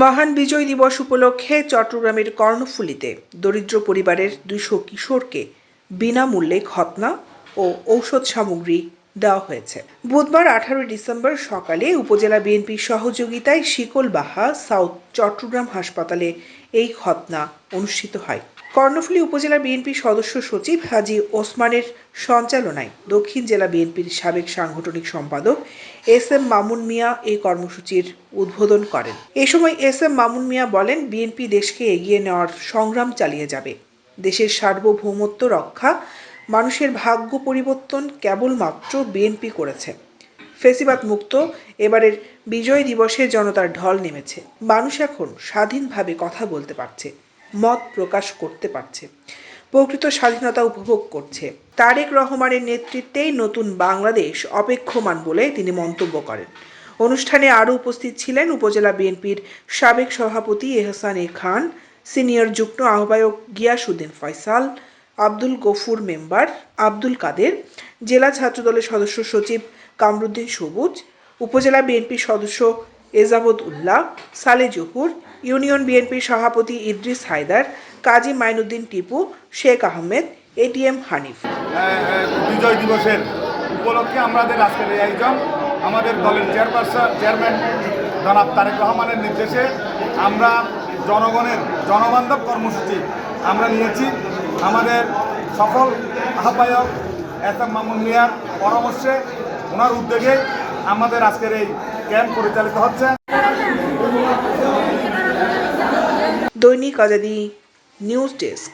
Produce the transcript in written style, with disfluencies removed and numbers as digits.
মহান বিজয় দিবস উপলক্ষে চট্টগ্রামের কর্ণফুলীতে দরিদ্র পরিবারের 200 কিশোরকে বিনামূল্যে খৎনা ও ঔষধ সামগ্রী দেওয়া হয়েছে। বুধবার 18 ডিসেম্বর সকালে উপজেলা বিএনপির সহযোগিতায় শিকলবাহা সাউথ চট্টগ্রাম হাসপাতালে এই খৎনা অনুষ্ঠিত হয়। কর্ণফুলী উপজেলা বিএনপির সদস্য সচিব হাজী ওসমানের সঞ্চালনায় দক্ষিণ জেলা বিএনপির সাবেক সাংগঠনিক সম্পাদক এস.এম. মামুন মিয়া এই কর্মসূচির উদ্বোধন করেন। এ সময় এস.এম. মামুন মিয়া বলেন, বিএনপি দেশকে এগিয়ে নেওয়ার সংগ্রাম চালিয়ে যাবে। দেশের সার্বভৌমত্ব রক্ষা, মানুষের ভাগ্য পরিবর্তন কেবলমাত্র বিএনপি করেছে। ফেসিবাদ মুক্ত এবারের বিজয় দিবসে জনতার ঢল নেমেছে। মানুষ এখন স্বাধীনভাবে কথা বলতে পারছে, মত প্রকাশ করতে পারছে, প্রকৃত স্বাধীনতা উপভোগ করছে। তারেক রহমানের নেতৃত্বেই নতুন বাংলাদেশ অপেক্ষমান বলে তিনি মন্তব্য করেন। অনুষ্ঠানে আরও উপস্থিত ছিলেন উপজেলা বিএনপির সাবেক সভাপতি এহসান খান, সিনিয়র যুগ্ম আহ্বায়ক গিয়াসউদ্দিন ফয়সাল, আব্দুল গফুর মেম্বার আব্দুল কাদের, জেলা ছাত্রদলের সদস্য সচিব কামরুদ্দিন সবুজ, উপজেলা বিএনপির সদস্য এজাবত উল্লাহ, সালে জহুর, ইউনিয়ন বিএনপির সভাপতি ইদ্রিস হায়দার, কাজী মাইনুদ্দিন টিপু, শেখ আহমেদ, এটিএম হানিফ। বিজয় দিবসের উপলক্ষে আমাদের আজকের এই আয়োজন আমাদের দলের চেয়ারম্যান জনাব তারেক রহমানের নির্দেশে আমরা জনগণের জনবান্ধব কর্মসূচি আমরা নিয়েছি। আমাদের সফল আহ্বায়ক এস.এম. মামুন মিয়ার পরামর্শে, ওনার উদ্যোগে আমাদের আজকের এই ক্যাম্প পরিচালিত হচ্ছে। দৈনিক আজাদী নিউজ ডেস্ক।